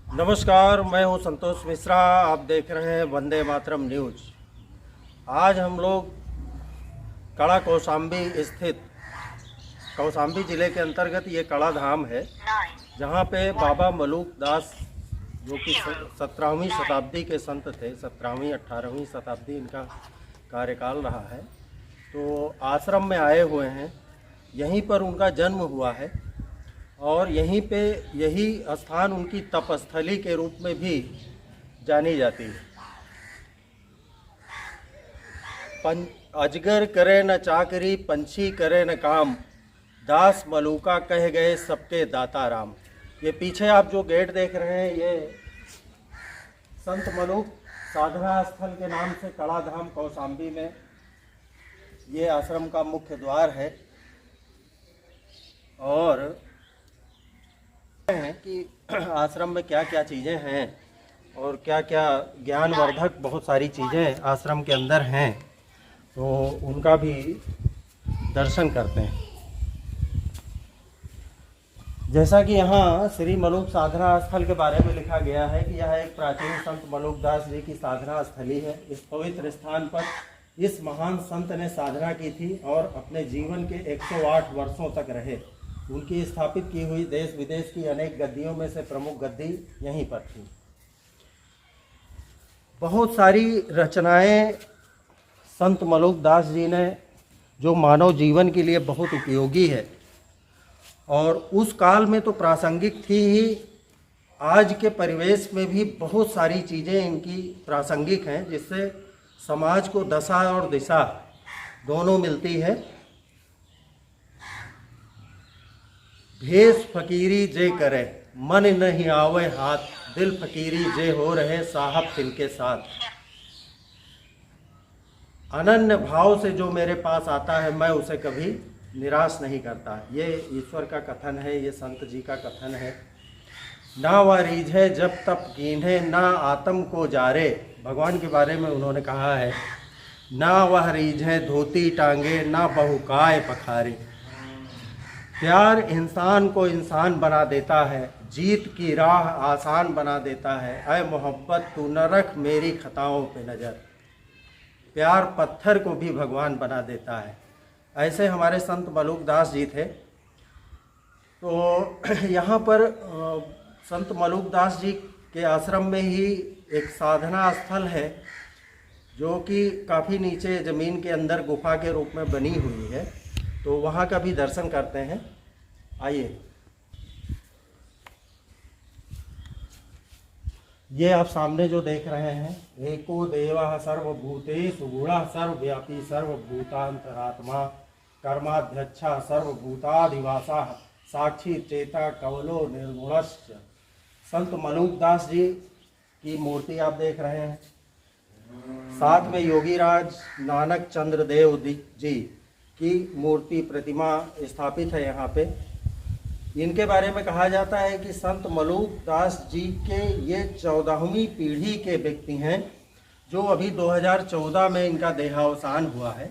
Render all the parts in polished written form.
नमस्कार, मैं हूं संतोष मिश्रा। आप देख रहे हैं वंदे मातरम न्यूज। आज हम लोग कड़ा कौशाम्बी स्थित कौशाम्बी ज़िले के अंतर्गत ये कड़ा धाम है, जहां पे बाबा मलूक दास जो कि 17वीं शताब्दी के संत थे। 17वीं 18वीं शताब्दी इनका कार्यकाल रहा है। तो आश्रम में आए हुए हैं, यहीं पर उनका जन्म हुआ है और यहीं पे यही स्थान उनकी तपस्थली के रूप में भी जानी जाती है। अजगर करे न चाकरी, पंछी करे न काम, दास मलूका कह गए सबके दाता राम। ये पीछे आप जो गेट देख रहे हैं, ये संत मलूक साधना स्थल के नाम से कड़ा धाम कौशाम्बी में ये आश्रम का मुख्य द्वार है। और हैं कि आश्रम में क्या क्या चीज़ें हैं और क्या क्या ज्ञानवर्धक बहुत सारी चीज़ें आश्रम के अंदर हैं, तो उनका भी दर्शन करते हैं। जैसा कि यहाँ श्री मलूक साधना स्थल के बारे में लिखा गया है कि यह एक प्राचीन संत मलूक दास जी की साधना स्थली है। इस पवित्र स्थान पर इस महान संत ने साधना की थी और अपने जीवन के 108 वर्षों तक रहे। उनकी स्थापित की हुई देश विदेश की अनेक गद्दियों में से प्रमुख गद्दी यहीं पर थी। बहुत सारी रचनाएं संत मलूक दास जी ने जो मानव जीवन के लिए बहुत उपयोगी है और उस काल में तो प्रासंगिक थी ही, आज के परिवेश में भी बहुत सारी चीज़ें इनकी प्रासंगिक हैं, जिससे समाज को दशा और दिशा दोनों मिलती है। भेष फकीरी जे करे, मन नहीं आवे हाथ, दिल फकीरी जे हो रहे साहब तिनके साथ। अनन्य भाव से जो मेरे पास आता है, मैं उसे कभी निराश नहीं करता। ये ईश्वर का कथन है, ये संत जी का कथन है। ना वह रीझे जब तप कीन्हे, ना आत्म को जारे। भगवान के बारे में उन्होंने कहा है, ना वह रीझे धोती टांगे, ना बहुकाय पखारे। प्यार इंसान को इंसान बना देता है, जीत की राह आसान बना देता है। ऐ मोहब्बत तू न रख मेरी खताओं पे नज़र। प्यार पत्थर को भी भगवान बना देता है। ऐसे हमारे संत मलूक दास जी थे। तो यहाँ पर संत मलूक दास जी के आश्रम में ही एक साधना स्थल है, जो कि काफ़ी नीचे ज़मीन के अंदर गुफा के रूप में बनी हुई है। तो वहाँ का भी दर्शन करते हैं। आइए, ये आप सामने जो देख रहे हैं, एको देवा सर्वभूतेषु गुणः सर्वव्यापी सर्वभूतांतरात्मा कर्माध्यक्षा सर्वभूताधिवासा साक्षी चेता कवलो निर्गुणश्च। संत मलूक दास जी की मूर्ति आप देख रहे हैं। साथ में योगीराज नानक चंद्र देव जी की मूर्ति प्रतिमा स्थापित है यहाँ पे। इनके बारे में कहा जाता है कि संत मलूक दास जी के ये 14वीं पीढ़ी के व्यक्ति हैं, जो अभी 2014 में इनका देहावसान हुआ है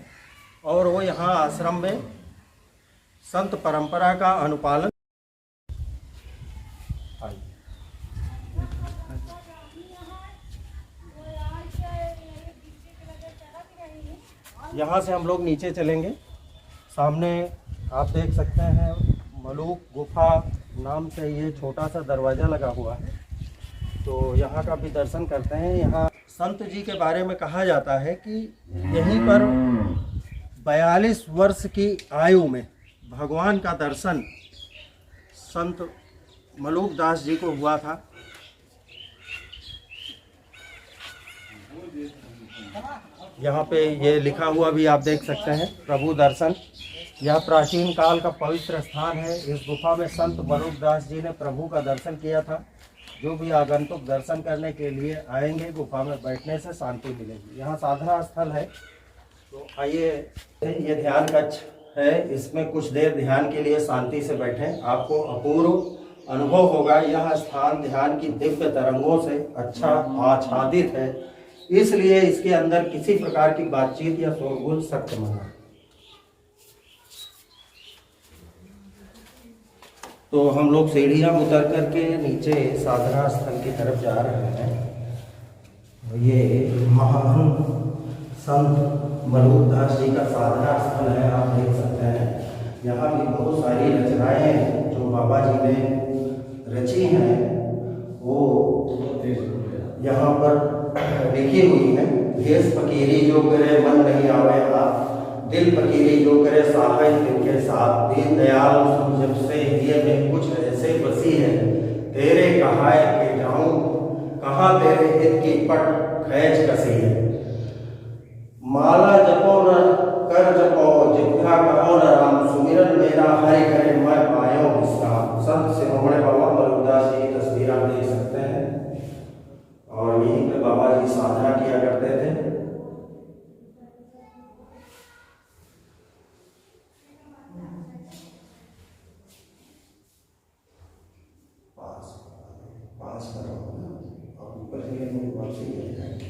और वो यहाँ आश्रम में संत परंपरा का अनुपालन। यहाँ से हम लोग नीचे चलेंगे। सामने आप देख सकते हैं, मलूक गुफा नाम से ये छोटा सा दरवाज़ा लगा हुआ है। तो यहाँ का भी दर्शन करते हैं। यहाँ संत जी के बारे में कहा जाता है कि यहीं पर 42 वर्ष की आयु में भगवान का दर्शन संत मलूक दास जी को हुआ था। यहाँ पे ये लिखा हुआ भी आप देख सकते हैं, प्रभु दर्शन। यह प्राचीन काल का पवित्र स्थान है। इस गुफा में संत मलूक दास जी ने प्रभु का दर्शन किया था। जो भी आगंतुक दर्शन करने के लिए आएंगे, गुफा में बैठने से शांति मिलेगी। यहाँ साधना स्थल है। तो आइए, ये ध्यान कक्ष है, इसमें कुछ देर ध्यान के लिए शांति से बैठें। आपको अपूर्व अनुभव होगा। यह स्थान ध्यान की दिव्य तरंगों से अच्छा आच्छादित है, इसलिए इसके अंदर किसी प्रकार की बातचीत या शोरगुल सख्त मना। तो हम लोग सीढ़ियाँ उतर करके नीचे साधना स्थल की तरफ जा रहे हैं। ये महान संत मरुदास जी का साधना स्थल है, आप देख सकते हैं। यहाँ भी बहुत सारी रचनाएं जो बाबा जी ने रची हैं वो यहाँ पर लिखी हुई है। देश फकीरी जो करे मन नहीं आवे हाथ, दिल फकीरी जो करे साहय दिल के साथ। दीनदयाल जब से ये में कुछ ऐसे बसी है, तेरे कहाए के जाऊं कहाँ तेरे हित की पट खैच कसी है। माला जपो न कर जपो जिभ्या कहो न राम, सुमिरन मेरा हरि करे मैं पायो विश्राम। संत शिरोमणि बाबा मरुदास जी की तस्वीर आप देख सकते हैं और यहीं पे बाबा जी साधना किया करते थे। पास करो और ऊपर से वापसी ले जाएंगे।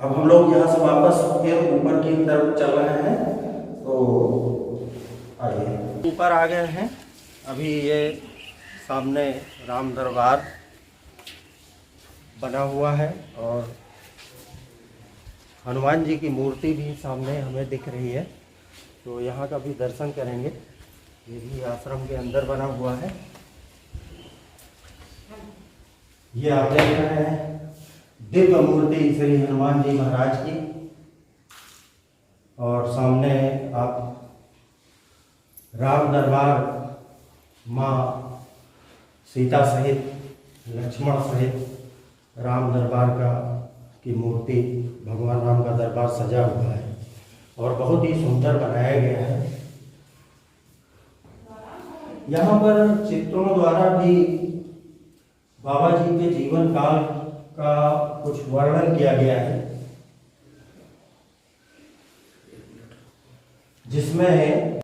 अब हम लोग यहाँ से वापस फिर ऊपर की तरफ चल रहे हैं, तो आइए ऊपर आ गए हैं। अभी ये सामने राम दरबार बना हुआ है और हनुमान जी की मूर्ति भी सामने हमें दिख रही है, तो यहाँ का भी दर्शन करेंगे। ये भी आश्रम के अंदर बना हुआ है। ये आप देख रहे हैं दिव्य मूर्ति श्री हनुमान जी महाराज की, और सामने आप राम दरबार माँ सीता सहित लक्ष्मण सहित राम दरबार का की मूर्ति, भगवान राम का दरबार सजा हुआ है और बहुत ही सुंदर बनाया गया है। यहाँ पर चित्रों द्वारा भी बाबा जी के जीवन काल का कुछ वर्णन किया गया है, जिसमें